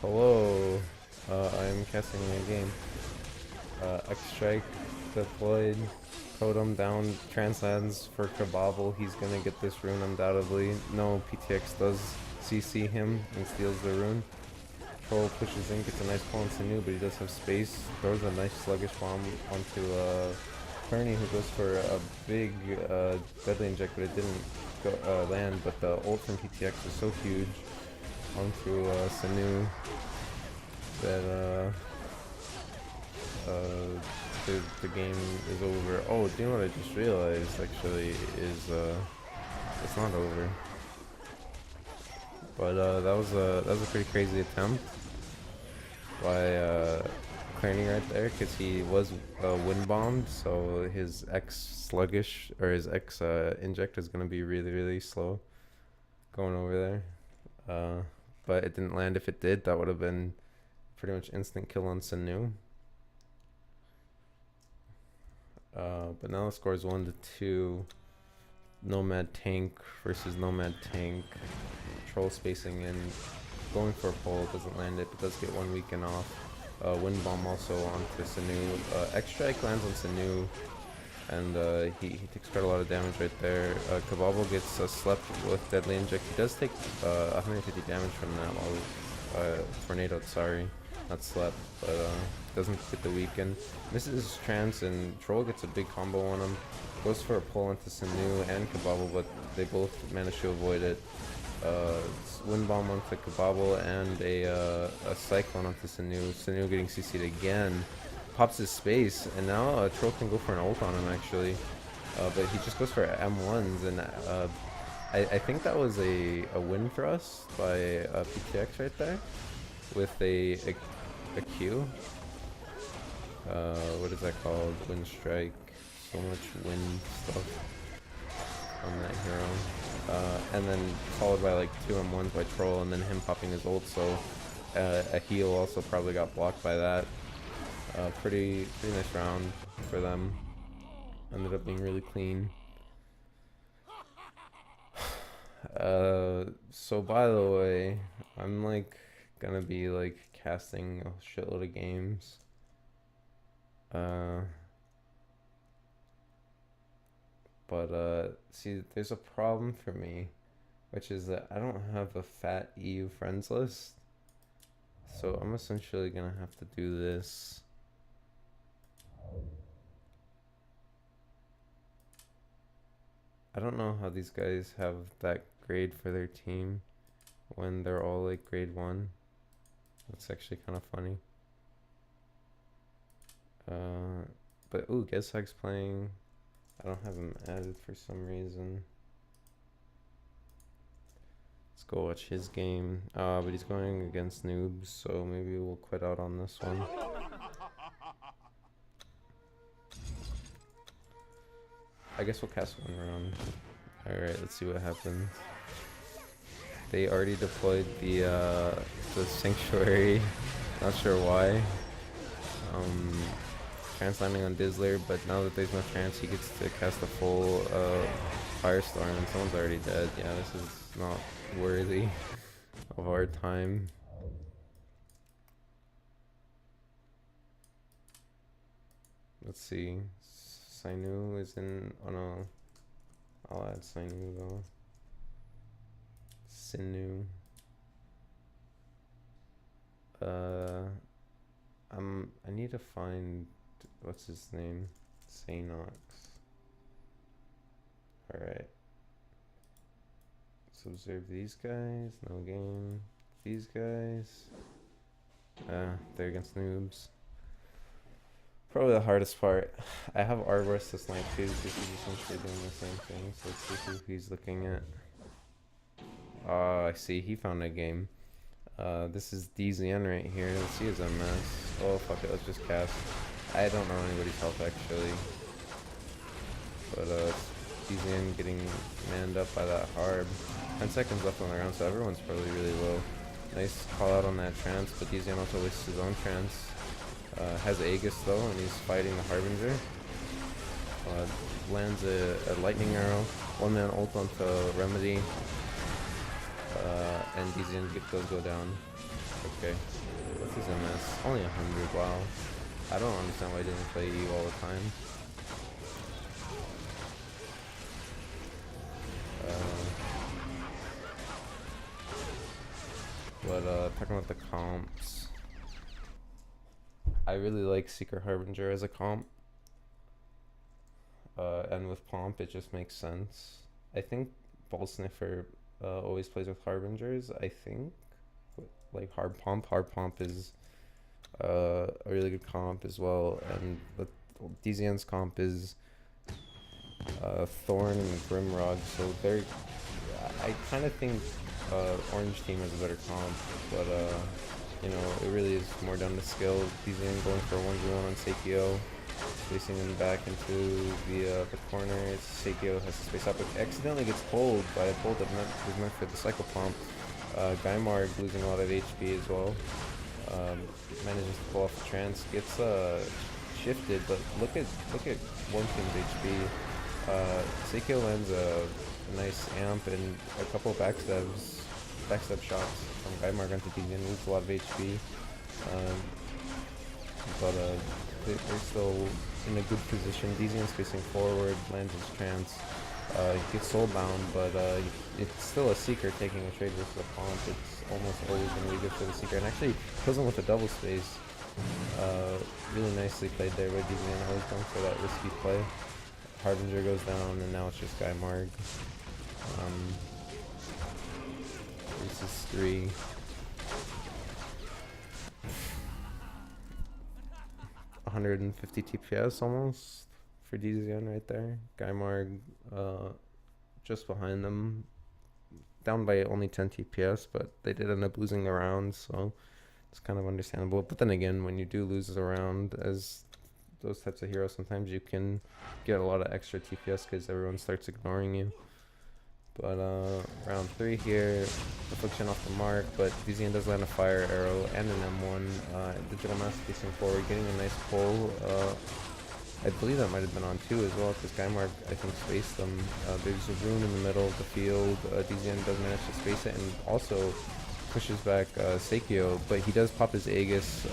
Hello, I'm casting a game. X-Strike deployed, totem down, translands for Kabobble. He's gonna get this rune undoubtedly. No, PTX does CC him and steals the rune. Troll pushes in, gets a nice pull on Sanu, but he does have space. Throws a nice sluggish bomb onto Kearney, who goes for a big deadly inject, but it didn't land. But the ult from PTX is so huge onto Sanu that the game is over. Oh, do you know what I just realized actually is it's not over. But that was a pretty crazy attempt by Kearney right there, because he was wind bombed, so his X sluggish or his X inject is gonna be really slow going over there. But it didn't land. If it did, that would have been pretty much instant kill on Sanu. But now the score is 1-2. Nomad tank versus Nomad tank. Troll spacing in, going for a pull, doesn't land it, but does get one weaken off. Wind bomb also onto Sanu. X-Strike lands on Sanu, and he takes quite a lot of damage right there. Kabobble gets slept with deadly inject. He does take 150 damage from that while tornado, sorry, not slept, but doesn't get the weaken. Misses trance, and Troll gets a big combo on him. Goes for a pull into Sanu and Kabobble, but they both manage to avoid it. Wind bomb onto Kabobble and a cyclone onto Sanu. Sanu getting CC'd again. Pops his space, and now Troll can go for an ult on him actually. But he just goes for M1s, and I think that was a win for us by PTX right there with a Q. What is that called? Wind strike. So much wind stuff on that hero. And then followed by like 2 M1s by Troll, and then him popping his ult, so a heal also probably got blocked by that. Pretty nice round for them. Ended up being really clean. So by the way, I'm like gonna be like casting a shitload of games. But see, there's a problem for me, which is that I don't have a fat EU friends list. So I'm essentially gonna have to do this. I don't know how these guys have that grade for their team when they're all like grade 1. That's actually kind of funny. But ooh, Geshag's playing. I don't have him added for some reason. Let's go watch his game. But he's going against noobs, so maybe we'll quit out on this one. I guess we'll cast one round. Alright, let's see what happens. They already deployed the sanctuary. Not sure why. Trance landing on Dizzler, but now that there's no chance, he gets to cast a full Firestorm, and someone's already dead. Yeah, this is not worthy of our time. Let's see. Sanu is in. Oh no. I'll add Sanu though. Sinu. I need to find. What's his name? Sanox. Alright. Let's observe these guys. No game. These guys. They're against noobs. Probably the hardest part. I have Arborist to snipe too, because he's essentially doing the same thing. So let's see who he's looking at. I see. He found a game. This is DZN right here. Let's see his MS. Oh, fuck it. Let's just cast. I don't know anybody's health actually. But DZN getting manned up by that Harb. 10 seconds left on the round, so everyone's probably really low. Nice call out on that trance, but DZN also wastes his own trance. Has Aegis though, and he's fighting the Harbinger. Lands a lightning arrow. One man ult onto Remedy. And DZN does go down. Okay. What's his MS? Only 100, wow. I don't understand why he didn't play E all the time. Talking about the comps, I really like Seeker Harbinger as a comp. And with Pomp, it just makes sense. I think Ball Sniffer always plays with Harbingers, I think. Like Hard Pomp. Hard Pomp is a really good comp as well. And the DZN's comp is Thorn and Grimrod. So they're. I kind of think Orange Team has a better comp, but you know, it really is more down to skill. DZN going for a 1v1 on Seikyo, spacing him back into the corner. Seikyo has to space up, but accidentally gets pulled by a pull that was meant for the Cycle Pump. Gaimarg losing a lot of HP as well. Manages to pull off the trance, gets shifted, but look at one team's HP. Seikyo lands a nice amp and a couple backstep shots from Gaimarg onto DZN, loses a lot of HP. But they're still in a good position. DZN's facing forward, lands his trance, gets soulbound, but it's still a Seeker taking a trade versus a Pomp. It's almost always going to be good for the Seeker, and actually kills him with a double space. Really nicely played there by DZN, always going for that risky play. Harbinger goes down, and now it's just Gaimarg. This is 3. $150 TPS almost for DZN right there. Gaimarg just behind them, down by only 10 TPS, but they did end up losing the round, so it's kind of understandable. But then again, when you do lose a round as those types of heroes, sometimes you can get a lot of extra TPS because everyone starts ignoring you. But round 3 here, Affliction off the mark, but DZN does land a Fire Arrow and an M1. Digital Mask facing forward, getting a nice pull. I believe that might have been on 2 as well, because Gaimarg, I think, spaced them. There's a rune in the middle of the field. DZN does manage to space it and also pushes back Seikyo, but he does pop his Aegis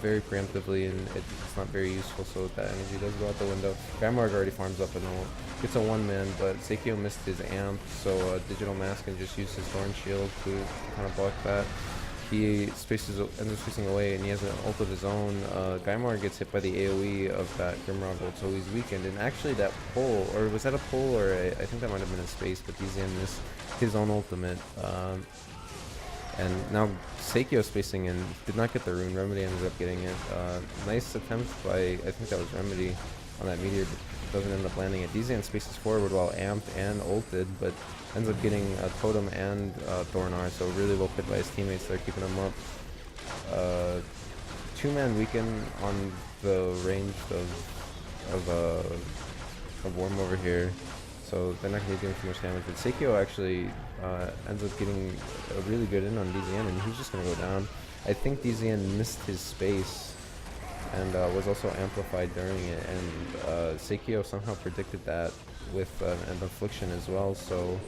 very preemptively, and it's not very useful, so that energy does go out the window. Gaimarg already farms up an ult. Gets a 1-man, but Seikyo missed his amp, so Digital Mask can just use his Thorn Shield to kind of block that. He ends up spacing away, and he has an ult of his own. Gaimarg gets hit by the AoE of that Grimrod ult, so he's weakened. And actually that pull, or was that a pull, or I think that might have been a space, but DZN missed his own ultimate. And now Seikyo spacing in, did not get the rune. Remedy ended up getting it. Nice attempt by, I think that was Remedy on that meteor, but doesn't end up landing it. DZN spaces forward while amped and ulted, but ends up getting a Totem and Thornar, so really well played by his teammates there, keeping him up. 2-man weaken on the range of Worm over here, so they're not going to be doing too much damage. But Seikyo actually ends up getting a really good in on DZN, and he's just going to go down. I think DZN missed his space and was also amplified during it, and Seikyo somehow predicted that with an Affliction as well, so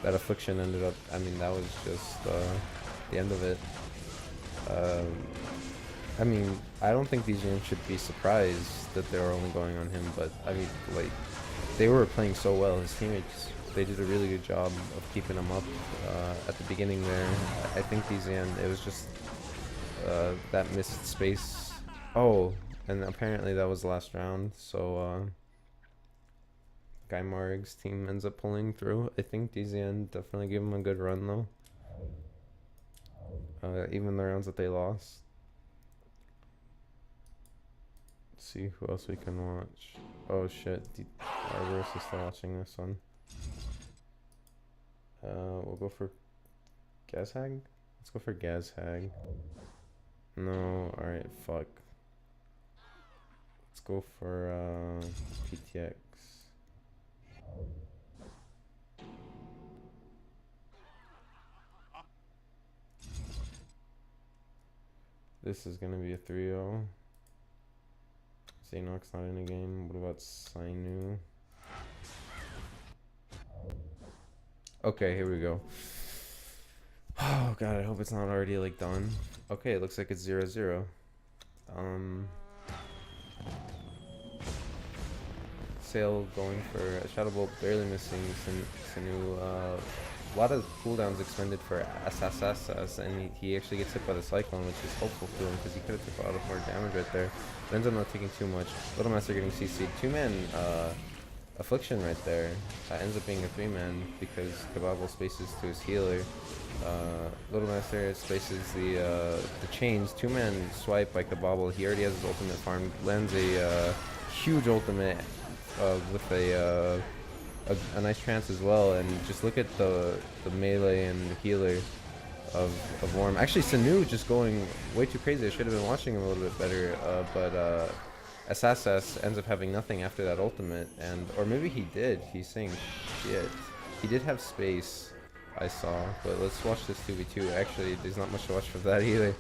that Affliction ended up, I mean, that was just the end of it. I mean, I don't think DZN should be surprised that they're only going on him, but I mean, like, they were playing so well. His teammates, they did a really good job of keeping him up at the beginning there. I think DZN, it was just that missed space. Oh, and apparently that was the last round, so Gaimarg's team ends up pulling through. I think DZN definitely gave him a good run though, even the rounds that they lost. Let's see who else we can watch. Oh shit, Arborist is still watching this one. We'll go for Gazhag? Let's go for Gazhag. No, alright, fuck. Let's go for PTX. This is gonna be a 3-0. Xenox not in the game. What about Sainu? Okay, here we go. Oh god, I hope it's not already like done. Okay, it looks like it's 0-0. Sale going for a Shadow Bolt, barely missing Sanu. A lot of cooldowns expended for SSSS, and he actually gets hit by the Cyclone, which is helpful to him because he could have took a lot of more damage right there. But ends up not taking too much. Little Master getting CC'd. Two-man Affliction right there. Ends up being a 3-man because Kababo spaces to his healer. Little Master spaces the chains. Two-man swipe by Kababo. He already has his ultimate farm. Lands a huge ultimate with a nice trance as well. And just look at the melee and the healer of Worm. Actually, Sanu just going way too crazy. I should have been watching him a little bit better. But SSS ends up having nothing after that ultimate, and or maybe he did. He's saying shit. He did have space, I saw, but let's watch this 2v2. Actually, there's not much to watch for that either.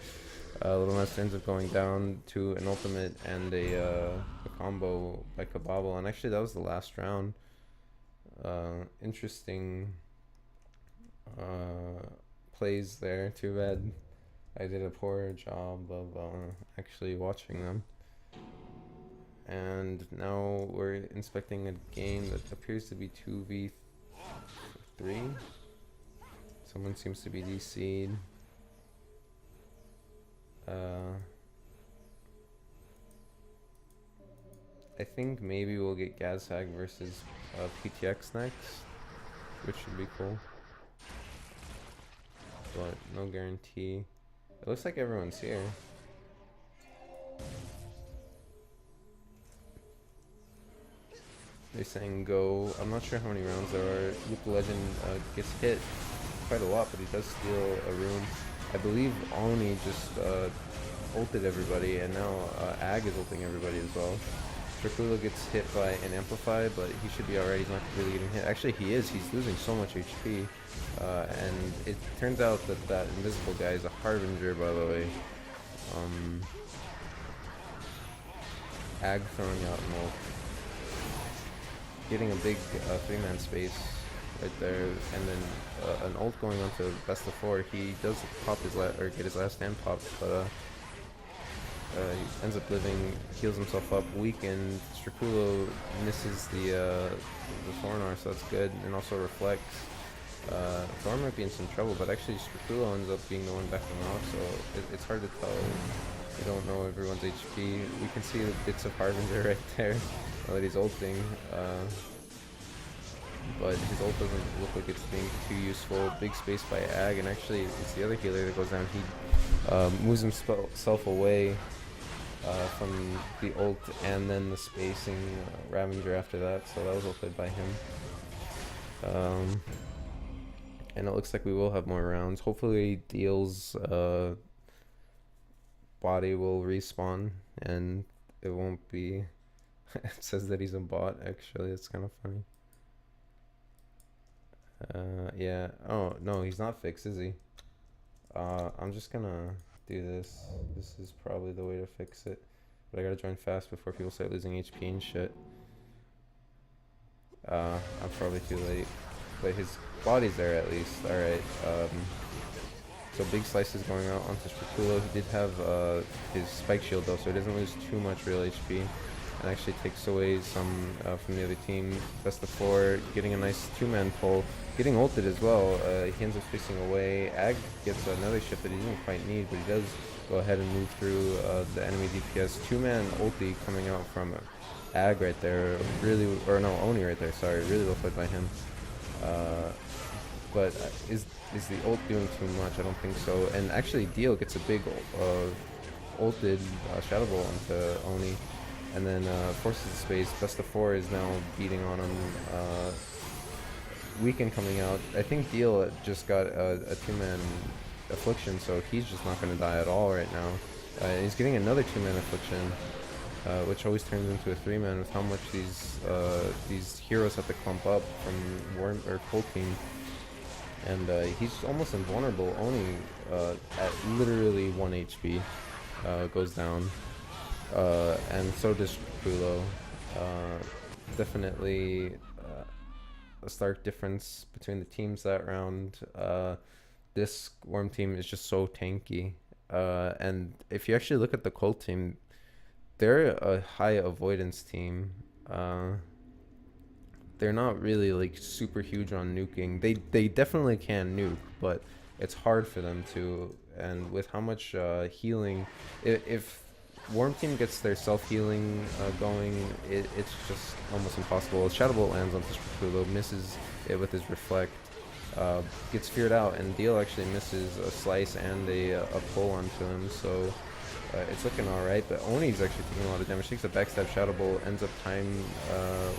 Little Master ends up going down to an ultimate and a combo by Kababo, and actually that was the last round. Interesting plays there. Too bad I did a poor job of actually watching them. And now we're inspecting a game that appears to be 2v3. Someone seems to be DC'd. I think maybe we'll get Gazhag versus PTX next, which should be cool. But no guarantee. It looks like everyone's here. They're saying go. I'm not sure how many rounds there are. Luke the Legend gets hit quite a lot, but he does steal a room. I believe Oni just ulted everybody, and now Ag is ulting everybody as well. Dracula gets hit by an Amplify, but he should be alright. He's not really getting hit. Actually, he is. He's losing so much HP. And it turns out that that invisible guy is a Harbinger, by the way. Ag throwing out an ult. Getting a big 3-man space right there, and then an ult going on to best of 4. He does pop his or get his last stand popped, but he ends up living, heals himself up, weakened. Strakulo misses the Thornar, so that's good, and also reflects. Thorn might be in some trouble, but actually Strakulo ends up being the one backing off, so it's hard to tell. We don't know everyone's HP. We can see the bits of Harbinger right there that he's ulting, but his ult doesn't look like it's being too useful. Big space by Ag, and actually it's the other healer that goes down. He moves himself away from the ult and then the spacing Ravager after that, so that was ulted by him. And it looks like we will have more rounds. Hopefully Deal's body will respawn and it won't be it says that he's a bot. Actually, it's kind of funny. Yeah. Oh no, he's not fixed, is he? I'm just gonna do this. This is probably the way to fix it, but I gotta join fast before people start losing HP and shit. I'm probably too late, but his body's there at least. Alright, so big slices going out onto Strakulo. He did have his spike shield though, so he doesn't lose too much real HP, and actually takes away some from the other team. Best of 4, getting a nice 2-man pull, getting ulted as well. He ends up facing away. Ag gets another shift that he didn't quite need, but he does go ahead and move through the enemy DPS. 2-man ulti coming out from Ag right there, really, or no, Oni right there, sorry, really well played by him. But is the ult doing too much? I don't think so. And actually Deal gets a big ulted Shadow Bolt onto Oni, and then forces the space. Best of 4 is now beating on him. Weekend coming out. I think Deal just got a 2-man affliction, so he's just not going to die at all right now. He's getting another 2-man affliction, which always turns into a 3-man with how much these heroes have to clump up from Worm or Cold Team. And he's almost invulnerable. Only at literally 1 HP goes down, and so does Kulo. Definitely a stark difference between the teams that round. this Worm team is just so tanky. And if you actually look at the Cold team, they're a high avoidance team. They're not really like super huge on nuking. They definitely can nuke, but it's hard for them to. And with how much healing, if Worm team gets their self healing going, it's just almost impossible. Shadow Bolt lands on Shrakulo, misses it with his reflect, gets feared out, and Deal actually misses a slice and a pull onto him. So it's looking alright, but Oni's actually taking a lot of damage. Takes a backstab Shadow Bolt, ends up time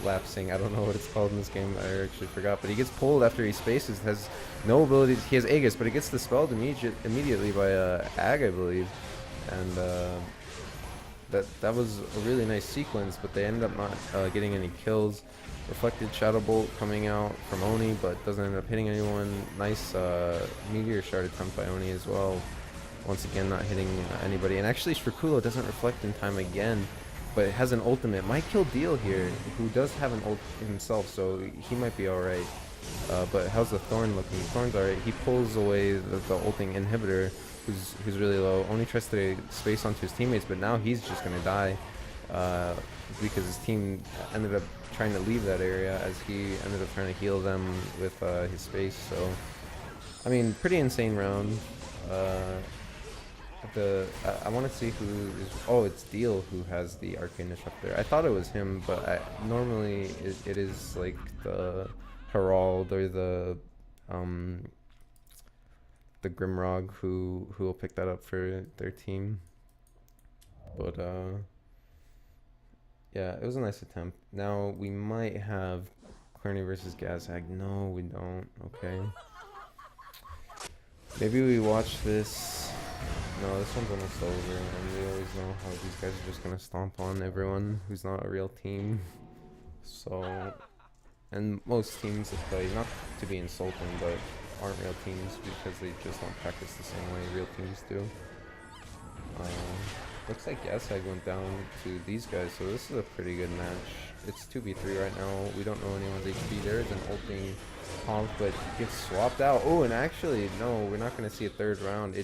lapsing. I don't know what it's called in this game. I actually forgot. But he gets pulled after he spaces. Has no abilities. He has Aegis, but it gets dispelled immediately by Ag, I believe. And that was a really nice sequence, but they ended up not getting any kills. Reflected Shadow Bolt coming out from Oni, but doesn't end up hitting anyone. Nice Meteor Shard attempt by Oni as well. Once again, not hitting anybody. And actually, Shrakulo doesn't reflect in time again, but it has an ultimate. Might kill Deal here, who does have an ult himself, so he might be alright. But how's the Thorn looking? Thorn's alright. He pulls away the ulting inhibitor, who's really low. Only tries to space onto his teammates, but now he's just gonna die because his team ended up trying to leave that area as he ended up trying to heal them with his space. So, I mean, pretty insane round. I want to see who is. Oh, it's Deal who has the Arcanish up there. I thought it was him, but normally it is like the Herald or the Grimrog who will pick that up for their team. But yeah, it was a nice attempt. Now we might have Clerny versus Gazhag. No, we don't. Okay. Maybe we watch this. No, this one's almost over, and we always know how these guys are just gonna stomp on everyone who's not a real team. So, and most teams that play, not to be insulting, but aren't real teams because they just don't practice the same way real teams do. Looks like Gazhag went down to these guys, so this is a pretty good match. It's 2v3 right now. We don't know anyone's HP. There is an ulting comp, but gets swapped out. Oh, and actually, no, we're not going to see a third round.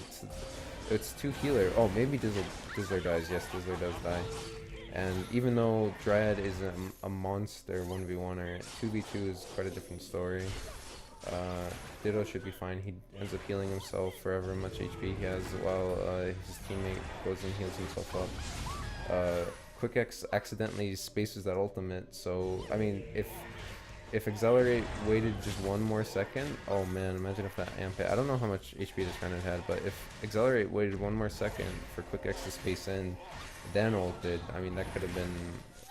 It's two healer. Oh, maybe Dizzler dies. Yes, Dizzler does die. And even though Dryad is a monster 1v1er, 2v2 is quite a different story. Ditto should be fine. He ends up healing himself for however much HP he has while his teammate goes and heals himself up. Quick X accidentally spaces that ultimate, so I mean, if Accelerate waited just one more second, oh man, imagine if that amp hit. I don't know how much HP this Renan had, but if Accelerate waited one more second for Quick X to space in, then ulted, I mean, that could have been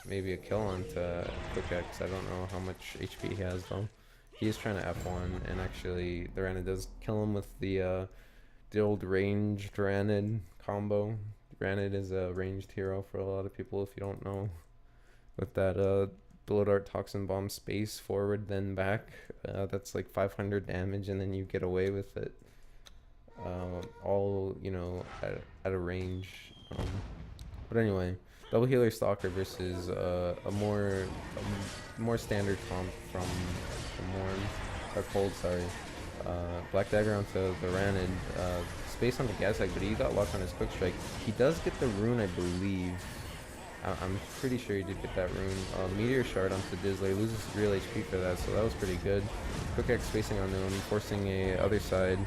maybe a kill onto Quick X. I don't know how much HP he has though. He is trying to F1, and actually the Ranid does kill him with the old ranged Ranid combo. Ranid is a ranged hero for a lot of people if you don't know. With that Blow Dart Toxin Bomb space forward then back, that's like 500 damage and then you get away with it. All, you know, at a range. But anyway, Double Healer Stalker versus a more standard comp from Warm, or Cold, sorry. Black Dagger onto the Ranid, space onto Gazhag, but he got locked on his Quick Strike. He does get the rune, I believe. I'm pretty sure he did get that rune. Meteor Shard onto Dizzler, loses real HP for that, so that was pretty good. Quick X spacing on him, forcing a other side.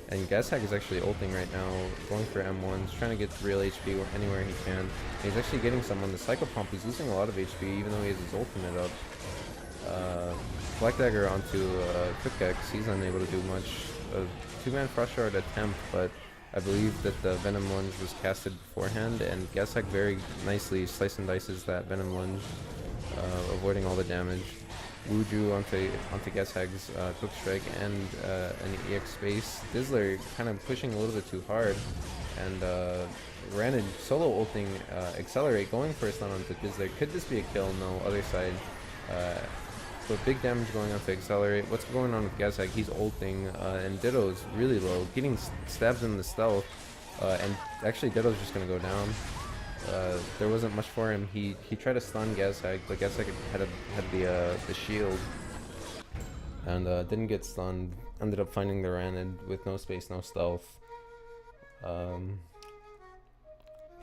And Gazhag is actually ulting right now, going for M1s, trying to get real HP anywhere he can. And he's actually getting some on the Psycho Pump. He's losing a lot of HP, even though he has his ultimate up. Black Dagger onto Quick X, he's unable to do much. A two-man Frost Shard attempt, but I believe that the Venom Lunge was casted beforehand, and Gazhag very nicely slice and dices that Venom Lunge, avoiding all the damage. Wuju onto Gazhag's Quick Strike and an EX space. Dizzler kind of pushing a little bit too hard, and Ranid solo ulting Accelerate, going for a stun onto Dizzler. Could this be a kill? No, other side. But big damage going on to Accelerate. What's going on with Gazhag? He's ulting, and Ditto's really low, getting stabs in the stealth, and actually Ditto's just gonna go down. There wasn't much for him. He tried to stun Gazhag, but Gazhag had the shield, and didn't get stunned. ended up finding the Ranid with no space, no stealth.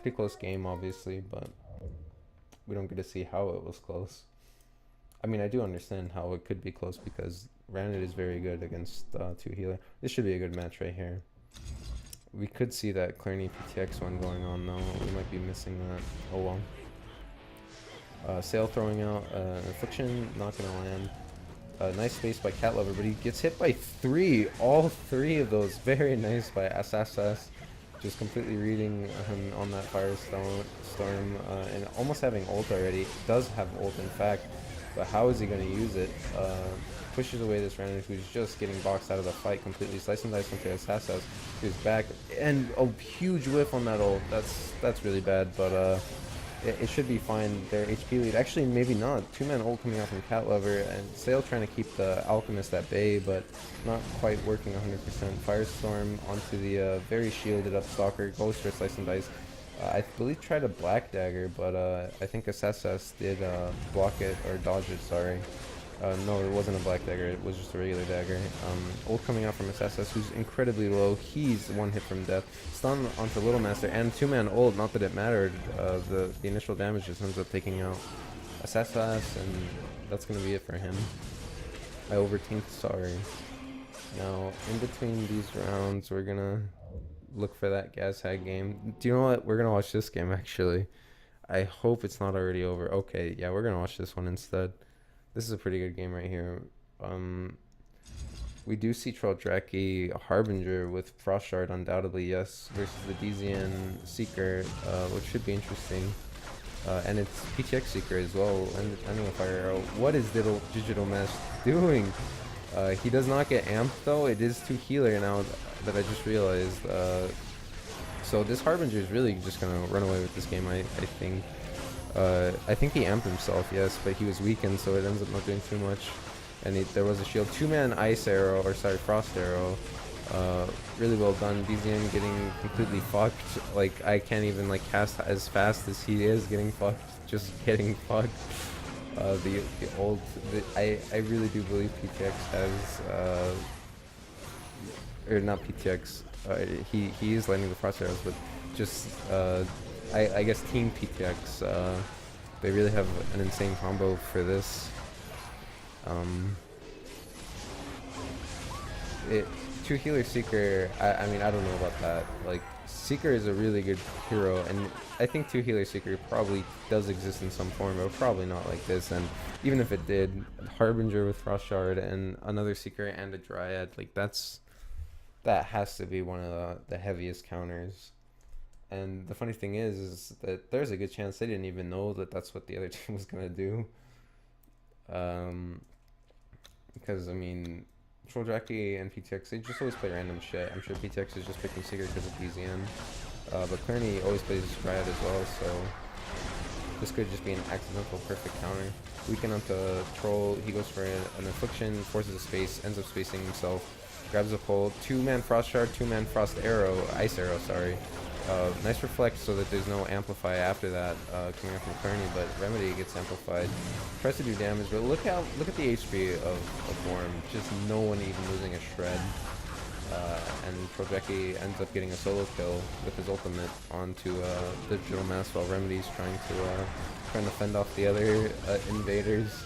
Pretty close game, obviously, but we don't get to see how it was close. I mean, I do understand how it could be close because Ranid is very good against 2 healer. This should be a good match right here. We could see that Clarny PTX one going on though. We might be missing that. Oh well. Sail throwing out Affliction, not gonna land. Nice space by Cat Lover, but he gets hit by 3. All 3 of those. Very nice by Assassin. Just completely reading him on that Firestorm and almost having ult already. Does have ult in fact, but how is he going to use it? Pushes away this Ranid who's just getting boxed out of the fight completely. Slice and dice into Assassin, who's back, and a huge whiff on that ult. That's really bad, but it should be fine. Their HP lead, actually maybe not. 2-man ult coming out from Cat Lover, and Sail trying to keep the Alchemist at bay, but not quite working 100%. Firestorm onto the very shielded up Stalker, goes for Slice and Dice. I believe tried a Black Dagger, but I think Assassin did block it, or dodge it, sorry. No, it wasn't a Black Dagger, it was just a regular dagger. Ult coming out from Assassin, who's incredibly low. He's 1 hit from death. Stun onto Little Master, and 2-man ult, not that it mattered. The initial damage just ends up taking out Assassin, and that's going to be it for him. I overthinked, sorry. Now, in between these rounds, we're going to look for that gas hag game. Do you know what? We're going to watch this game, actually. I hope it's not already over. Okay, yeah, we're going to watch this one instead. This is a pretty good game right here. We do see Trolldraki Harbinger with Frost Shard, undoubtedly, yes, versus the Desian Seeker, which should be interesting. And it's PTX Seeker as well, and ending a Fire Arrow. What is Digital Mesh doing? He does not get amped though. It is 2 healer now that I just realized. So this Harbinger is really just gonna run away with this game, I think. I think he amped himself, yes, but he was weakened, so it ends up not doing too much. And there was a shield. 2-man Ice Arrow, or sorry, Frost Arrow. Really well done. Desian getting completely fucked. Like, I can't even like cast as fast as he is getting fucked. Just getting fucked. The ult. I really do believe PTX has or not PTX. He is landing the Frost Arrows, but just I guess Team PTX, they really have an insane combo for this. 2 healer Seeker, I mean, I don't know about that. Like, Seeker is a really good hero, and I think 2 healer Seeker probably does exist in some form, but probably not like this. And even if it did, Harbinger with Frost Shard and another Seeker and a Dryad, like that has to be one of the heaviest counters. And the funny thing is that there's a good chance they didn't even know that that's what the other team was going to do. Because, I mean, Trolldraki and PTX, they just always play random shit. I'm sure PTX is just picking Seeker because of Desian. But Clarny always plays Dryad as well, so this could just be an accidental perfect counter. Weaken onto Troll, he goes for an Affliction, forces a space, ends up spacing himself, grabs a pull, 2-man Frost Shard, 2-man Frost Arrow, Ice Arrow, sorry. Nice reflect so that there's no amplify after that coming up from Clarny, but Remedy gets amplified. Tries to do damage, but look at the HP of Worm. Just no one even losing a shred. And Trolldraki ends up getting a solo kill with his ultimate onto the Digital Mask while Remedy's trying to fend off the other invaders.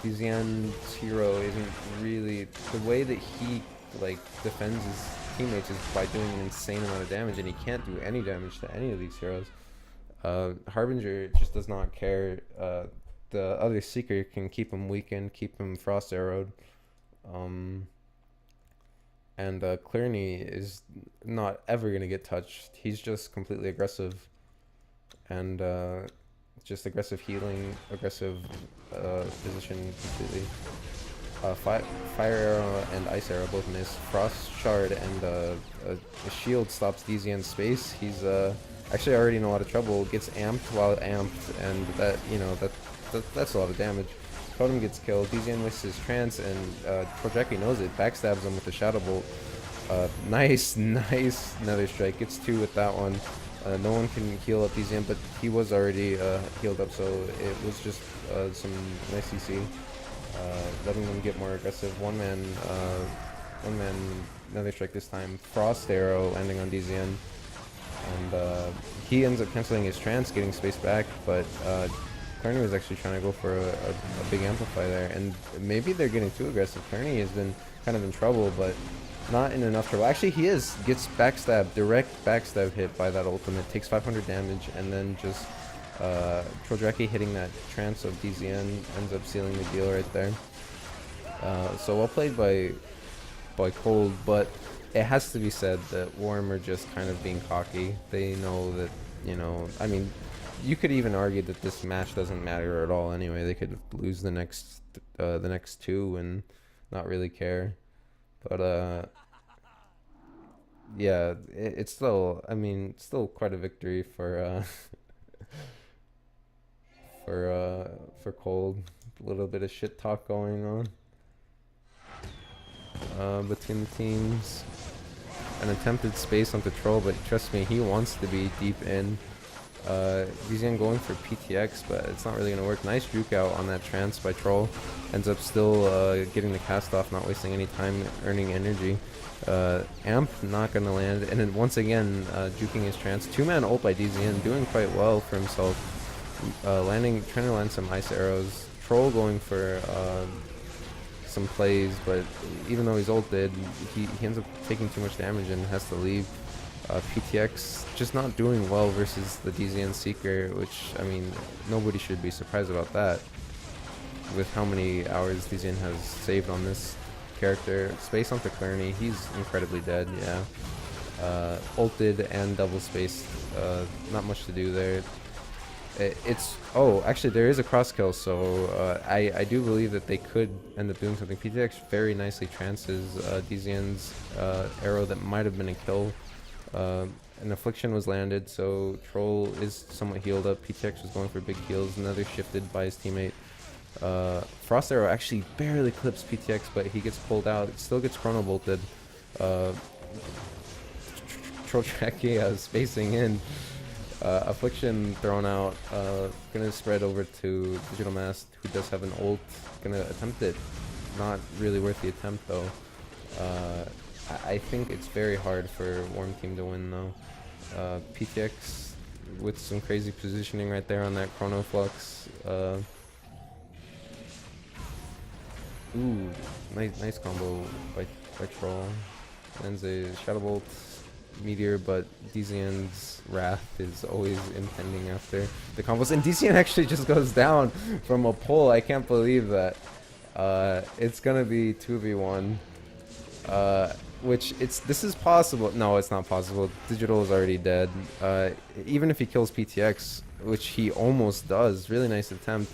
Desian's hero isn't really the way that he like defends his teammates is by doing an insane amount of damage, and he can't do any damage to any of these heroes. Harbinger just does not care. The other Seeker can keep him weakened, keep him Frost Arrowed. And Clarny is not ever going to get touched. He's just completely aggressive. And just aggressive healing, aggressive position completely. Fire Arrow and Ice Arrow both miss. Frost Shard and the shield stops Desian's space. He's actually already in a lot of trouble. Gets amped while amped, and that's a lot of damage. Totem gets killed. Desian wastes his trance, and Trolldraki knows it. Backstabs him with the Shadow Bolt. Nice Nether Strike. Gets 2 with that one. No one can heal up Desian, but he was already healed up, so it was just some nice CC. letting them get more aggressive. One man, another strike this time. Frost arrow landing on DZN, and he ends up canceling his trance, getting space back. But Kearney was actually trying to go for a big amplify there, and maybe they're getting too aggressive. Kearney has been kind of in trouble, but not in enough trouble. Actually, he gets backstab, direct backstab hit by that ultimate, takes 500 damage, and then just Trodraki hitting that trance of DZN ends up sealing the deal right there. So well played by Cold, but it has to be said that Warm are just kind of being cocky. They know that, you know, I mean, you could even argue that this match doesn't matter at all anyway. They could lose the next two and not really care. But yeah, it's still, I mean, still quite a victory for for Cold. A little bit of shit talk going on between the teams. An attempted space onto Troll, but trust me, he wants to be deep in. DZN going for PTX, but it's not really going to work. Nice juke out on that trance by Troll. Ends up still getting the cast off, not wasting any time, earning energy. Amp not going to land, and then once again juking his trance. Two-man ult by DZN, doing quite well for himself. Trying to land some ice arrows. Troll going for some plays, but even though he's ulted, he ends up taking too much damage and has to leave. PTX just not doing well versus the DZN Seeker, which, I mean, nobody should be surprised about that with how many hours DZN has saved on this character. Space onto Clarny, he's incredibly dead, yeah. Ulted and double spaced, not much to do there. Oh, actually there is a cross kill, so I do believe that they could end up doing something. PTX very nicely trances DZN's arrow that might have been a kill. An affliction was landed, so Troll is somewhat healed up. PTX was going for big heals, another shifted by his teammate. Frost arrow actually barely clips PTX, but he gets pulled out. It still gets chrono bolted. Troll Tracking spacing in. Affliction thrown out, gonna spread over to Digital Mask, who does have an ult, gonna attempt it. Not really worth the attempt though. I think it's very hard for Warm Team to win though. PTX with some crazy positioning right there on that Chrono Flux. Ooh, nice combo by Troll. Lands a Shadow Bolt. Meteor, but DZN's Wrath is always impending after the combos, and DZN actually just goes down from a pull. I can't believe that. It's gonna be 2v1, which this is possible. No, it's not possible. Digital is already dead. Even if he kills PTX, which he almost does, really nice attempt.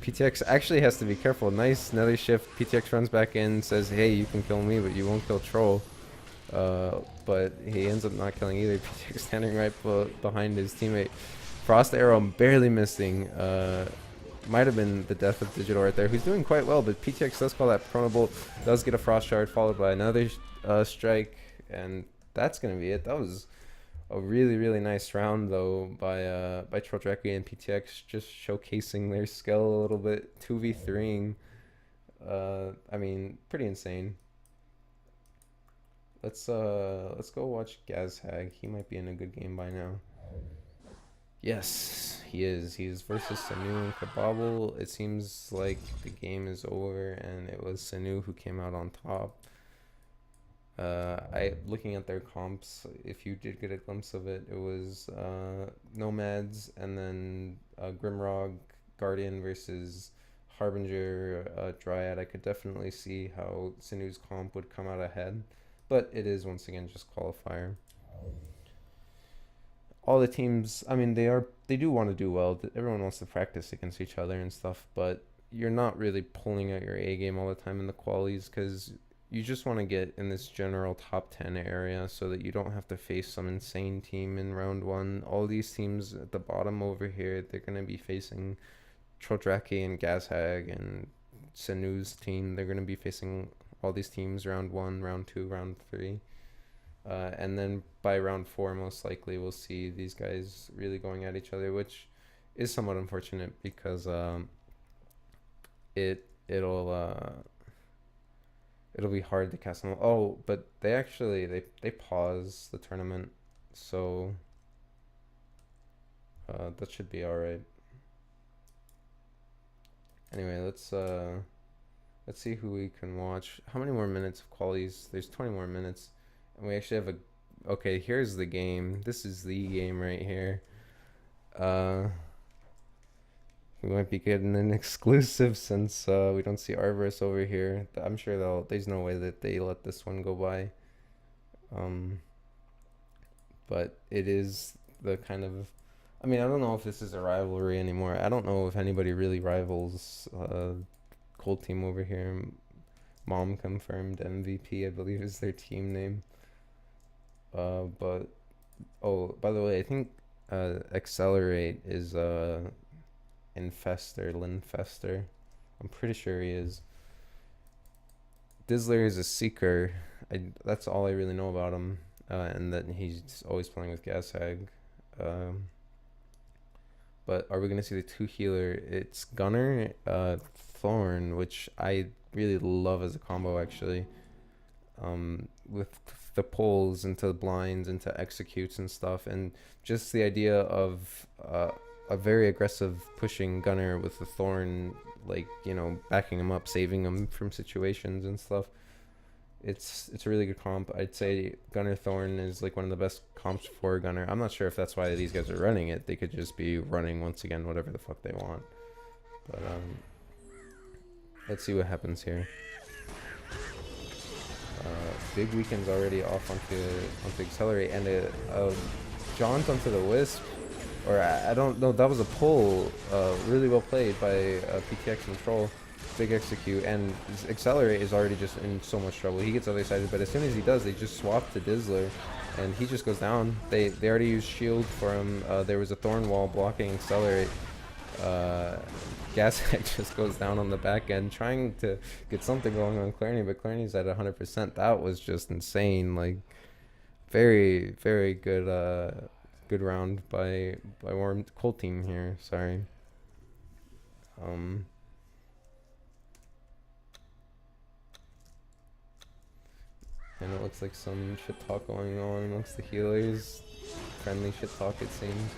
PTX actually has to be careful. Nice nether shift. PTX runs back in, says, "Hey, you can kill me, but you won't kill Troll." But he ends up not killing either. PTX standing right behind his teammate. Frost arrow barely missing. Might have been the death of Digital right there, who's doing quite well, but PTX does call that Chrono Bolt, does get a Frost Shard, followed by another strike, and that's going to be it. That was a really nice round, though, by Trolldraki and PTX, just showcasing their skill a little bit, 2v3ing. I mean, pretty insane. Let's go watch Gazhag. He might be in a good game by now. Yes, he is. He is versus Sanu and Kababble. It seems like the game is over, and it was Sanu who came out on top. Looking at their comps, if you did get a glimpse of it, it was Nomads and then Grimrog Guardian versus Harbinger Dryad. I could definitely see how Sanu's comp would come out ahead. But it is, once again, just qualifier. All the teams, I mean, they do want to do well. Everyone wants to practice against each other and stuff, but you're not really pulling out your A game all the time in the qualies, because you just want to get in this general top 10 area so that you don't have to face some insane team in round one. All these teams at the bottom over here, they're going to be facing Trolldraki and Gazhag and Sanu's team. They're going to be facing all these teams round 1, round 2, round 3, and then by round 4 most likely we'll see these guys really going at each other, which is somewhat unfortunate because it it'll it'll be hard to cast them. Oh, but they actually they pause the tournament, so that should be all right. Anyway, let's see who we can watch. How many more minutes of qualies? There's 20 more minutes, and we actually have a. Okay, here's the game. This is the game right here. We might be getting an exclusive since we don't see Arborist over here. I'm sure there's no way that they let this one go by. But it is the kind of. I mean, I don't know if this is a rivalry anymore. I don't know if anybody really rivals Cold Team over here. Mom confirmed MVP, I believe, is their team name. But oh, by the way, I think Accelerate is Infester, Linfester. I'm pretty sure he is. Dizzler is a Seeker. That's all I really know about him, and that he's always playing with Gashag. But are we gonna see the 2 healer? It's Gunner, Thorn, which I really love as a combo actually. With the pulls into blinds, into executes and stuff, and just the idea of a very aggressive pushing Gunner with the Thorn, like, you know, backing him up, saving him from situations and stuff. It's a really good comp. I'd say Gunner Thorn is like one of the best comps for Gunner. I'm not sure if that's why these guys are running it. They could just be running once again whatever the fuck they want. But let's see what happens here. Big Weekend's already off onto Accelerate, and jaunt onto the Wisp, or I don't know. That was a pull. Really well played by PTX and Troll. Big execute, and Accelerate is already just in so much trouble. He gets other sided, but as soon as he does, they just swap to Dizzler, and he just goes down. They already used shield for him. There was a Thorn wall blocking Accelerate. Gashag just goes down on the back end, trying to get something going on Clarny, but Clarny's at 100%. That was just insane. Like, very, very good good round by Warm Cold Team here. Sorry. And it looks like some shit talk going on amongst the healers. Friendly shit talk, it seems.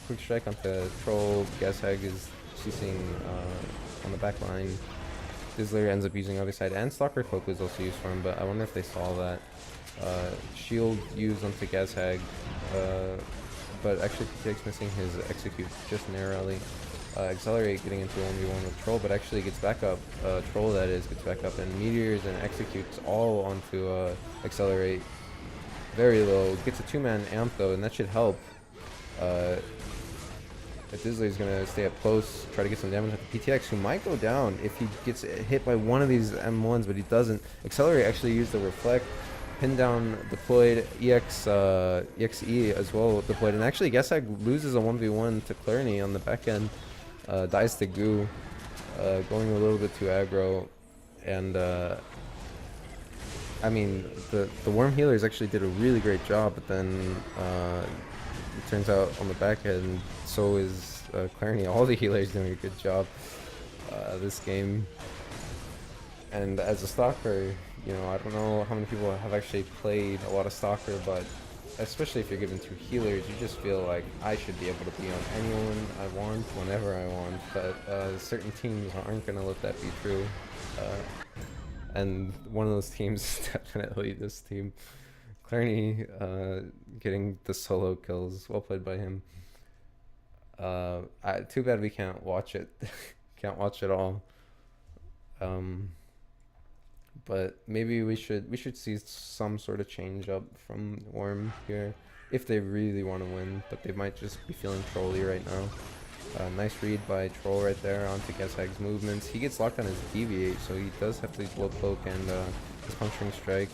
Quick strike onto Troll. Gashag is ceasing on the back line. Dizzler ends up using other side, and Stalker Cloak was also used for him, but I wonder if they saw that. Shield used onto Gashag, but actually PTX missing his execute just narrowly. Accelerate getting into 1v1 with Troll, but actually gets back up. Troll, that is, gets back up, and Meteors and executes all onto Accelerate. Very low. Gets a 2-man amp though, and that should help. Dizzler's gonna stay up close, try to get some damage with the PTX, who might go down if he gets hit by one of these M1s, but he doesn't. Accelerate actually used the Reflect, pin down, deployed, EXE as well deployed, and actually Gashag loses a 1v1 to Clarny on the back end. Dies to Goo, going a little bit too aggro, and I mean the Worm healers actually did a really great job, but then it turns out on the back end so is Clarny. All the healers doing a good job this game, and as a stalker, you know, I don't know how many people have actually played a lot of stalker, but especially if you're given 2 healers, you just feel like I should be able to be on anyone I want, whenever I want, but certain teams aren't going to let that be true. And one of those teams is definitely this team. Clarny getting the solo kills, well played by him. Too bad we can't watch it. Can't watch it all. But maybe we should see some sort of change up from Worm here if they really want to win, but they might just be feeling trolly right now. Nice read by Troll right there onto Gashag's movements. He gets locked on his deviate, so he does have to use low cloak and his puncturing strike.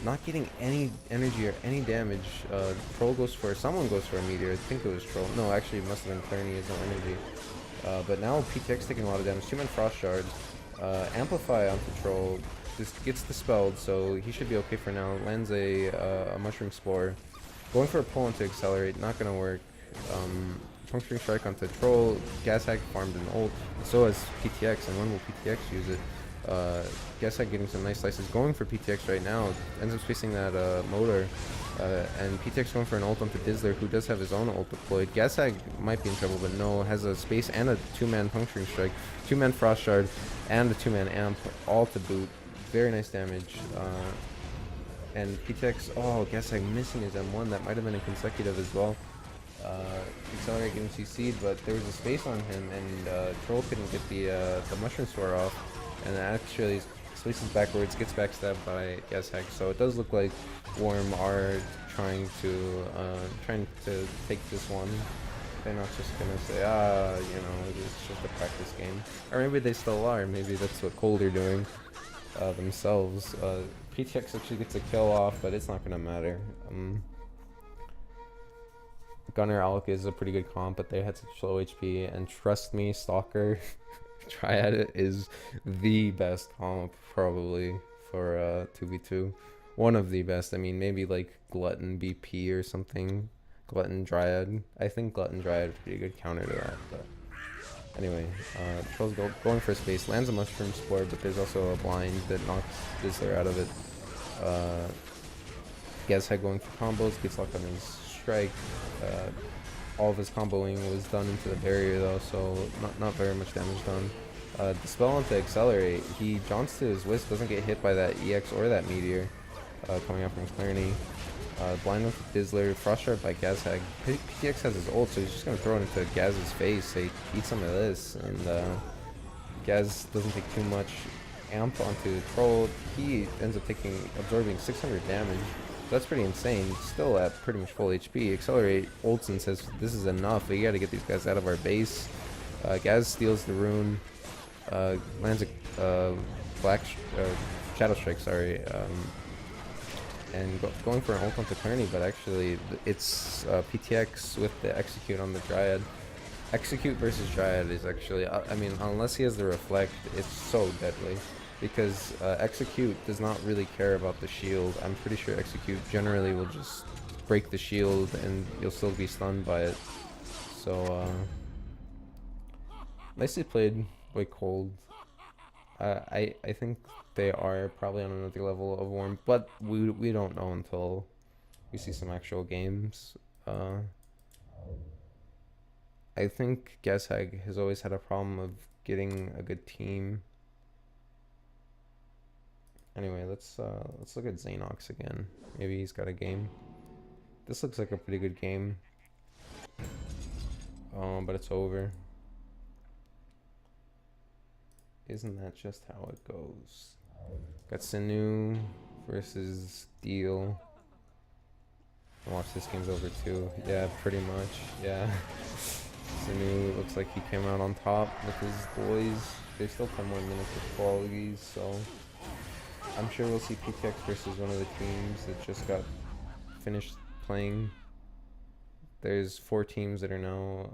Not getting any energy or any damage. Troll goes for, someone goes for a meteor. I think it was Troll. No, actually it must have been Clarny, has no energy. But now PTX taking a lot of damage. 2-man frost shard. Amplify onto Troll, just gets dispelled, so he should be okay for now. Lands a mushroom spore, going for a pull into Accelerate, not gonna work. Puncturing Strike onto Troll. Gas Hack farmed an ult. So has PTX, and when will PTX use it? Gas Hack getting some nice slices. Going for PTX right now. Ends up spacing that motor. And PTX going for an ult onto Dizzler, who does have his own ult deployed. Gas Hack might be in trouble, but no. Has a space and a 2-man Puncturing Strike. 2-man Frost Shard, and a 2-man Amp, all to boot. Very nice damage. And PTX, oh, Gas Hack missing his M1. That might have been a consecutive as well. Accelerate getting CC'd, but there was a space on him, and Troll couldn't get the Mushroom Sword off, and actually spaces backwards, gets backstabbed by Gas Hack. So it does look like Worm are trying to take this one. They're not just gonna say, you know, it's just a practice game, or maybe they still are. Maybe that's what Cold are doing themselves. PTX actually gets a kill off, but it's not gonna matter. Gunner Alec is a pretty good comp, but they had such low HP, and trust me, Stalker Triad is the best comp probably for 2v2. One of the best. I mean, maybe like Glutton BP or something. Glutton Dryad. I think Glutton Dryad is a pretty good counter to that, but anyway, Troll's going for space, lands a Mushroom Spore, but there's also a blind that knocks Dizzler out of it. Gas Hack going for combos, gets locked on his strike. All of his comboing was done into the barrier though, so not very much damage done. Dispel onto Accelerate, he jaunts to his Wisp, doesn't get hit by that EX or that Meteor coming out from Clarny. Blind with Dizzler, Frost Shard by Gas Hack. PTX has his ult, so he's just gonna throw it into Gaz's face, say, eat some of this, and Gaz doesn't take too much. Amp onto Troll, he ends up absorbing 600 damage. That's pretty insane. Still at pretty much full HP. Accelerate ults and says, this is enough, we gotta get these guys out of our base. Gaz steals the rune, lands a Shadow Strike, sorry, and going for an ult onto Clarny, but actually it's PTX with the Execute on the Dryad. Execute versus Dryad is actually, I mean, unless he has the Reflect, it's so deadly. Because Execute does not really care about the shield. I'm pretty sure Execute generally will just break the shield and you'll still be stunned by it. So, nicely played by Cold. I think they are probably on another level of Worm, but we don't know until we see some actual games. I think Gas Hack has always had a problem of getting a good team. Anyway, let's look at Xenox again. Maybe he's got a game. This looks like a pretty good game. But it's over. Isn't that just how it goes? Got Sinu versus Deal. Watch, this game's over too. Yeah, pretty much. Yeah. Sinu looks like he came out on top with his boys. There's still 10 more minutes of qualities, so I'm sure we'll see PTX versus one of the teams that just got finished playing. There's 4 teams that are now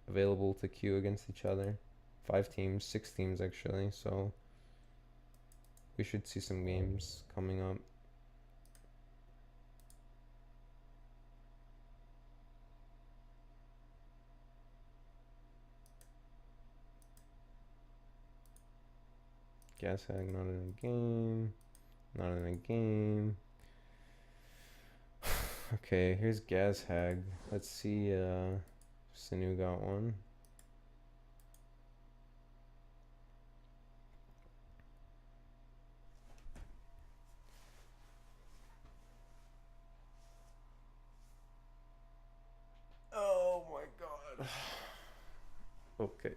available to queue against each other. 5 teams, 6 teams actually, so we should see some games coming up. Gas Hack not in a game. Not in a game. Okay, here's Gas Hack. Let's see if Sinu got one. Oh my god. Okay.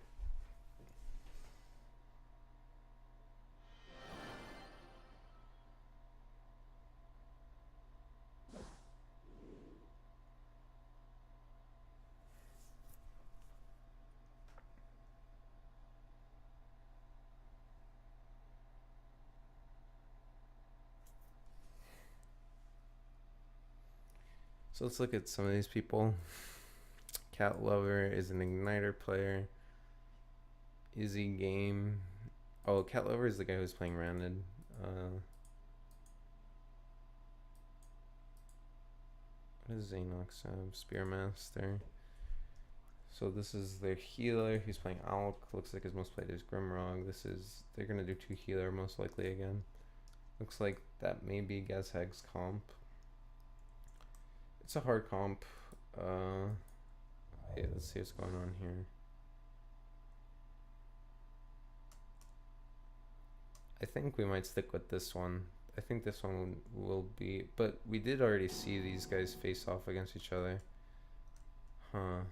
So let's look at some of these people. Cat Lover is an Igniter player. Izzy Game. Oh, Cat Lover is the guy who's playing Randed. What does Xenox have? Spearmaster. So this is their healer. He's playing Alk. Looks like his most played is Grimrog. They're gonna do 2 healer most likely again. Looks like that may be Gazhag's comp. It's a hard comp. Yeah, let's see what's going on here. I think we might stick with this one. I think this one will be, but we did already see these guys face off against each other. Huh.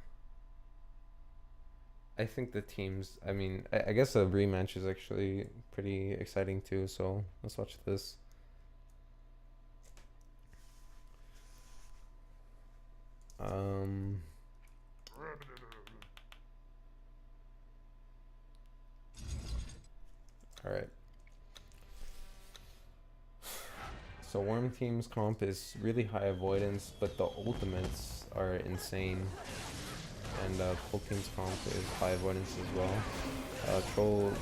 I think the teams, I mean, I guess a rematch is actually pretty exciting too, so let's watch this. Alright. So Worm Team's comp is really high avoidance, but the ultimates are insane. And Cold Team's comp is high avoidance as well. Troll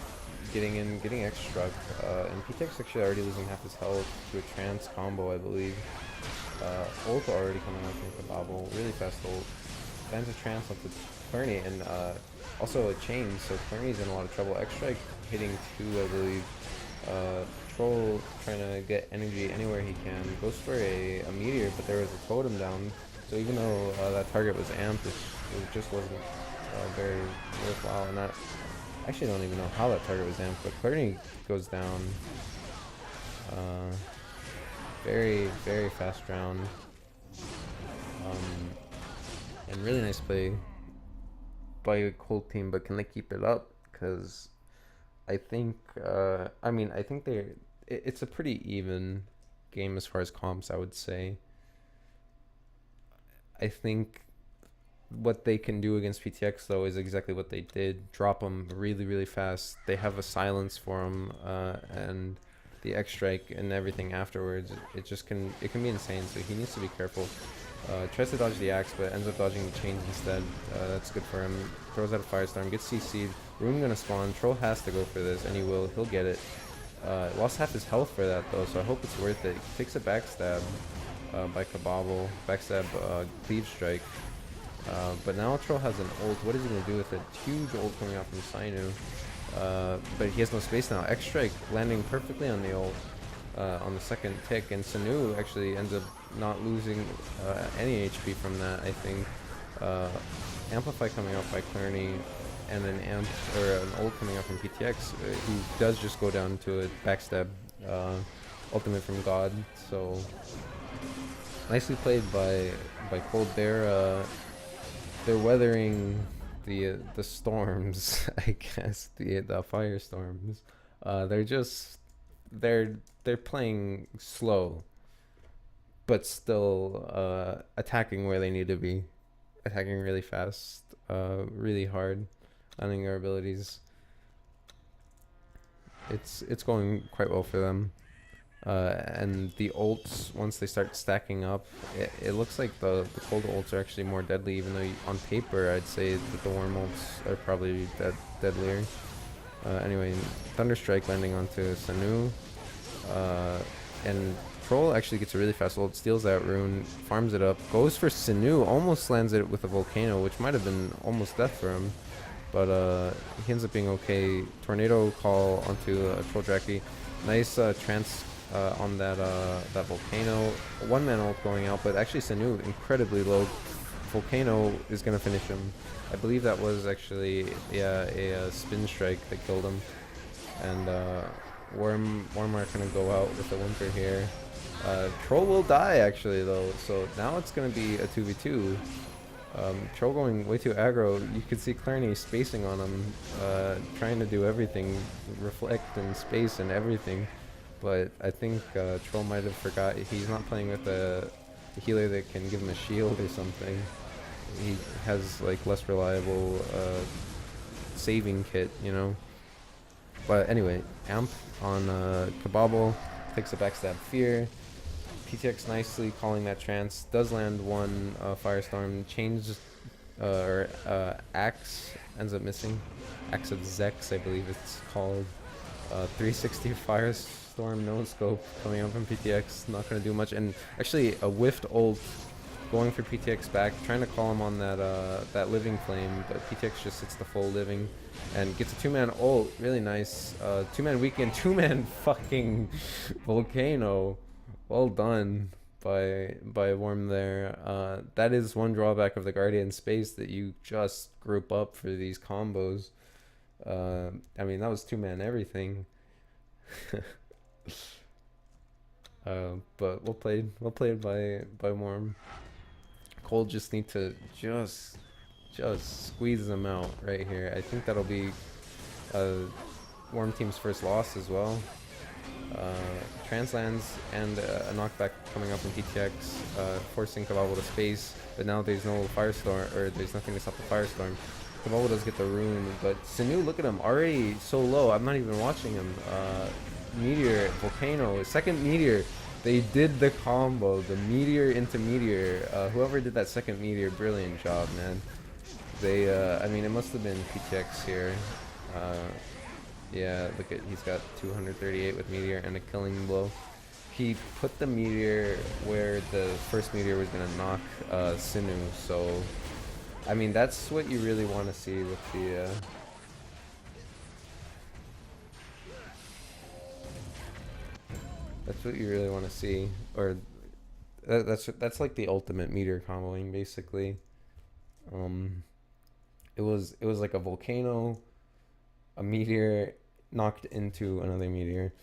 getting in, getting X-Struck, and PTX actually already losing half his health to a trance combo, I believe. Ult already coming out from Kababble, really fast ult. Lands a trance onto Clerny, and also a chain, so Clerny's in a lot of trouble. X-Strike hitting 2, I believe. Troll trying to get energy anywhere he can. Goes for a meteor, but there was a totem down. So even though that target was amped, it just wasn't very worthwhile. And I actually don't even know how that target was amped, but Clerny goes down. Very, very fast round. And really nice play by a Cold Team, but can they keep it up? Because I think, I think it's a pretty even game as far as comps, I would say. I think what they can do against PTX, though, is exactly what they did. Drop them really, really fast. They have a silence for them, and the X-Strike and everything afterwards. It can be insane, so he needs to be careful. Tries to dodge the axe, but ends up dodging the chains instead. That's good for him. Throws out a Firestorm, gets CC'd. Rune gonna spawn. Troll has to go for this, and he will. He'll get it. Lost half his health for that, though, so I hope it's worth it. Takes a backstab by Kababble. Backstab Cleave Strike. But now Troll has an ult. What is he gonna do with it? Huge ult coming out from Sainu. But he has no space now. X-Strike landing perfectly on the ult. On the second tick, and Sanu actually ends up not losing any HP from that, I think. Amplify coming out by Clerny, and an an ult coming out from PTX, who does just go down to a backstab ultimate from God. So nicely played by Cold. They're weathering the storms, I guess, the firestorms. They're playing slow, but still attacking where they need to be, attacking really fast, really hard, landing their abilities. It's going quite well for them, and the ults, once they start stacking up, it looks like the Cold ults are actually more deadly, even though on paper I'd say that the Worm ults are probably deadlier. Anyway, Thunderstrike landing onto Sanu. And Troll actually gets a really fast ult, steals that rune, farms it up, goes for Sanu, almost lands it with a Volcano, which might have been almost death for him. But he ends up being okay. Tornado call onto Troll Draki. Nice trance on that Volcano. One-man ult going out, but actually Sanu incredibly low. Volcano is going to finish him. I believe that was actually a spin strike that killed him. And Worm are gonna go out with the Whimper here. Troll will die actually though, so now it's gonna be a 2v2. Troll going way too aggro. You could see Clerny spacing on him, trying to do everything, reflect and space and everything. But I think Troll might have forgot he's not playing with a healer that can give him a shield or something. He has like less reliable saving kit, you know. But anyway, Amp on Kababble takes a backstab Fear. PTX nicely calling that trance. Does land one Firestorm. Changes Axe ends up missing. Axe of Zex, I believe it's called. 360 Firestorm no scope coming out from PTX. Not gonna do much. And actually a whiffed ult going for PTX back, trying to call him on that living flame, but PTX just hits the full living and gets a 2-man ult. Really nice. 2-man weekend, 2-man fucking volcano. Well done by Worm there. That is one drawback of the Guardian space, that you just group up for these combos. I mean, that was 2-man everything. But well played by Worm. Cold just need to just squeeze them out right here. I think that'll be Worm team's first loss as well. Translands and a knockback coming up from PTX, forcing Kababo to space, but now there's no Firestorm, or there's nothing to stop the Firestorm. Kababo does get the rune, but Sinu, look at him, already so low. I'm not even watching him. Meteor, Volcano, second Meteor. They did the combo, the Meteor into Meteor. Whoever did that second Meteor, brilliant job, man. They, I mean, it must have been PTX here. Yeah, look at, he's got 238 with Meteor and a killing blow. He put the Meteor where the first Meteor was gonna knock Sinu, so I mean, that's what you really want to see with the that's what you really want to see, or that's like the ultimate Meteor comboing, basically. It was like a volcano, a meteor knocked into another meteor.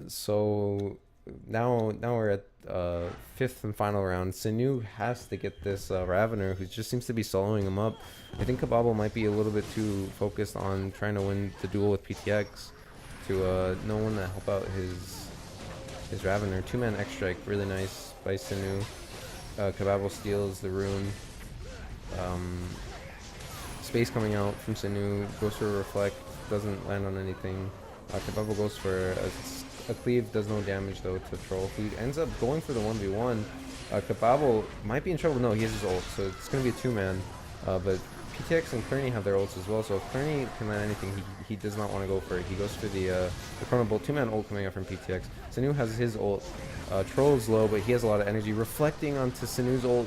So now we're at fifth and final round. Sinu has to get this Ravener, who just seems to be soloing him up. I think Kababo might be a little bit too focused on trying to win the duel with PTX to no one to help out his Ravener. 2-man X-Strike, really nice by Sinu. Kababo steals the rune. Space coming out from Sinu, goes for a reflect, doesn't land on anything. Kababo goes for a cleave, does no damage though to Troll, who ends up going for the 1v1. Kababo might be in trouble. No, he has his ult, so it's going to be a 2-man. But PTX and Kearney have their ults as well, so if Kearney can land anything, he does not want to go for it. He goes for the Chrono Bolt. 2-man ult coming out from PTX. Sinu has his ult. Troll's low, but he has a lot of energy. Reflecting onto Sinu's ult,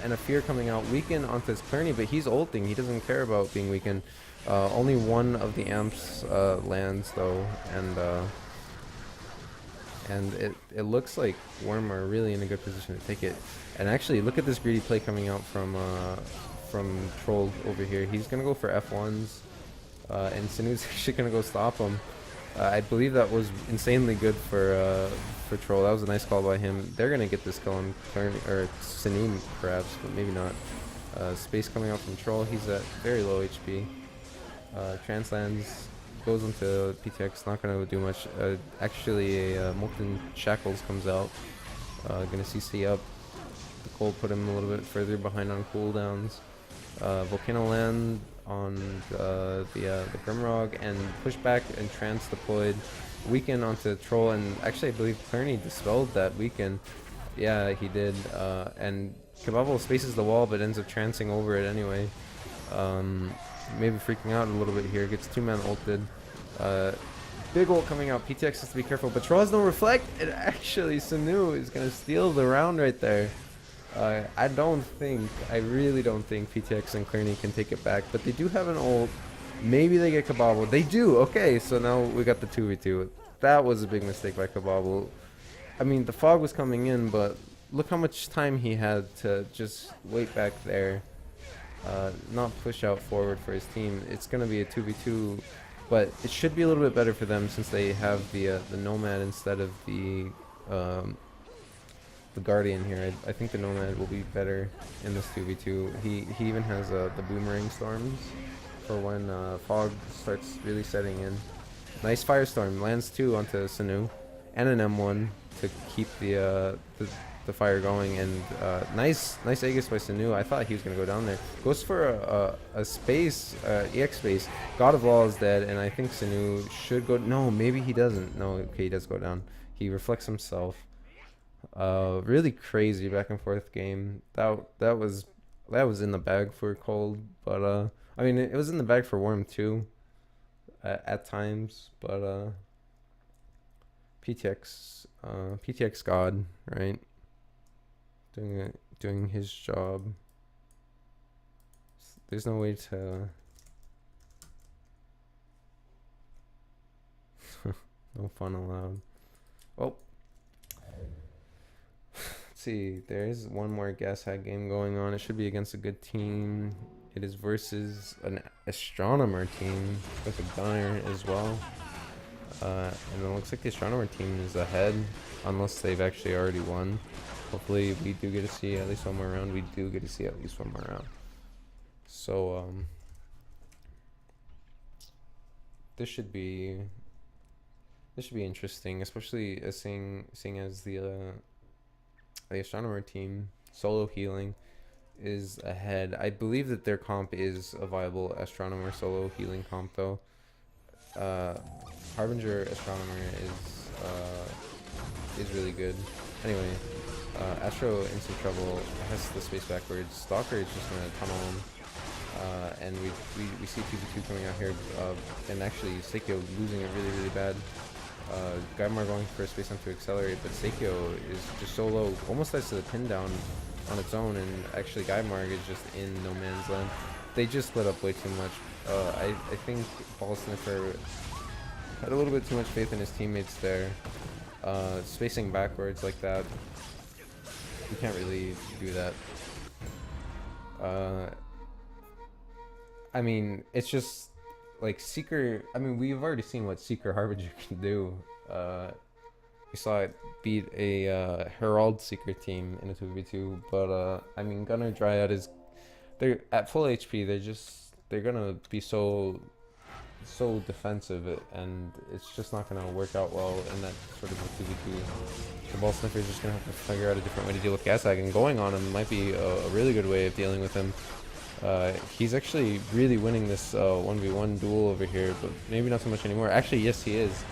and a fear coming out. Weaken onto his Kearney, but he's ulting. He doesn't care about being weakened. Only one of the amps lands though, and it looks like Worm are really in a good position to take it. And actually, look at this greedy play coming out from Troll over here. He's gonna go for F1s, and Sinu's actually gonna go stop him. I believe that was insanely good for Troll. That was a nice call by him. They're gonna get this kill on or Sinu perhaps, but maybe not. Space coming out from Troll. He's at very low HP. Translands goes into PTX, not gonna do much. Actually, a Molten Shackles comes out. Gonna CC up. The cold put him a little bit further behind on cooldowns. Volcano land on the Grimrock and push back and trans deployed. Weaken onto Troll, and actually I believe Kearney dispelled that weaken. Yeah, he did. And Kababo spaces the wall but ends up trancing over it anyway. Maybe freaking out a little bit here. Gets 2-man ulted. Big ult coming out. PTX has to be careful, but Troll has no reflect. And actually Sinu is gonna steal the round right there. I really don't think PTX and Kearney can take it back, but they do have an ult. Maybe they get Kababo. They do. Okay, so now we got the 2v2. That was a big mistake by Kababo. I mean, the fog was coming in, but look how much time he had to just wait back there. Not push out forward for his team. It's going to be a 2v2, but it should be a little bit better for them since they have the Nomad instead of the Guardian here. I think the Nomad will be better in this 2v2. He even has the Boomerang Storms for when fog starts really setting in. Nice Firestorm, lands 2 onto Sinu, and an M1 to keep the fire going, and nice Aegis by Sinu. I thought he was gonna go down there. Goes for a space, EX space. God of Law is dead, and I think Sinu should go. No, maybe he doesn't. No, okay, he does go down. He reflects himself. Really crazy back and forth game. That was in the bag for Cold, but I mean it was in the bag for Worm too, at times, but PTX God, right? doing his job. There's no way to. No fun allowed. Oh. Let's see. There is one more gas hack game going on. It should be against a good team. It is versus an astronomer team with a gunner as well. And it looks like the astronomer team is ahead, unless they've actually already won. Hopefully, we do get to see at least one more round. We do get to see at least one more round. So, this should be interesting, especially seeing as the astronomer team solo healing is ahead. I believe that their comp is a viable astronomer solo healing comp though. Harbinger astronomer is really good. Anyway, Astro in some trouble, has the space backwards. Stalker is just gonna tunnel him. And we see 2v2 coming out here, and actually Seikyo losing it really bad. Gaimar going for a space to accelerate, but Seikyo is just so low, almost dies to the pin down on its own, and actually Gaimar is just in no man's land. They just split up way too much. I think Ball Sniffer had a little bit too much faith in his teammates there. Spacing backwards like that, you can't really do that. I mean, it's just like Seeker. I mean, we've already seen what Seeker Harbinger can do. We saw it beat a Herald Seeker team in a 2v2, but I mean, Gunner Dryad is, they're at full HP. They're gonna be so defensive, and it's just not gonna work out well in that sort of a 2v2. The Ball Sniffer is just gonna have to figure out a different way to deal with Gashag, and going on him might be a really good way of dealing with him. He's actually really winning this 1v1 duel over here, but maybe not so much anymore. Actually, yes, he is.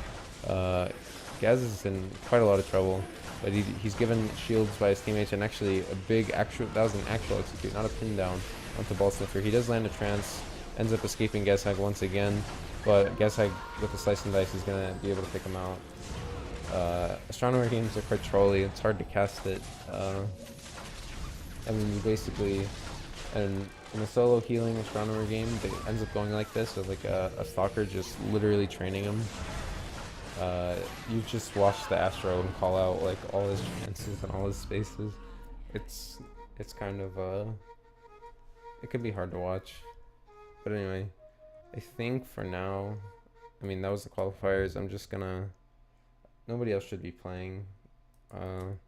Gaz is in quite a lot of trouble, but he's given shields by his teammates, and actually a big actual, that was an actual execute, not a pin down onto Ball Sniffer. He does land a trance, ends up escaping Gashag once again, but Gashag with the slice and dice is going to be able to pick him out. Astronomer games are quite trolly, it's hard to cast it. I mean, you basically, and in a solo healing astronomer game, it ends up going like this, with like a stalker just literally training him. You just watch the Astro and call out like all his chances and all his spaces. It's kind of it could be hard to watch. But anyway, I think for now, I mean, that was the qualifiers. I'm just gonna, nobody else should be playing, and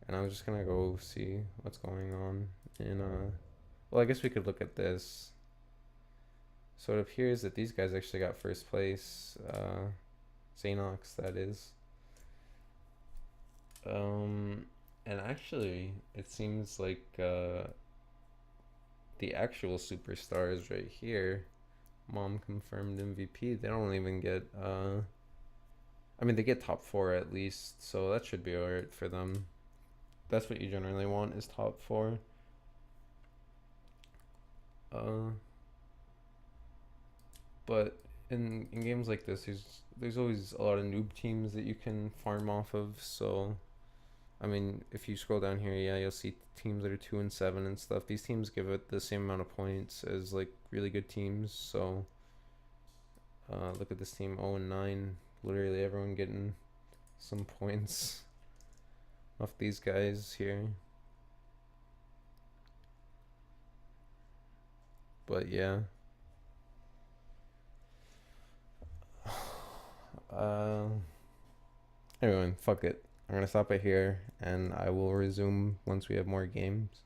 I'm just gonna go see what's going on in well, I guess we could look at this. So it appears that these guys actually got first place. Xanox, that is. And actually, it seems like the actual superstars right here, Mom confirmed MVP, they don't even get, I mean, they get top 4 at least, so that should be alright for them. That's what you generally want, is top 4. But in games like this, there's always a lot of noob teams that you can farm off of. So, I mean, if you scroll down here, yeah, you'll see teams that are 2 and 7 and stuff. These teams give it the same amount of points as like really good teams. So, look at this team, 0 and 9. Literally everyone getting some points off these guys here. But yeah. Everyone, fuck it. I'm gonna stop it here, and I will resume once we have more games.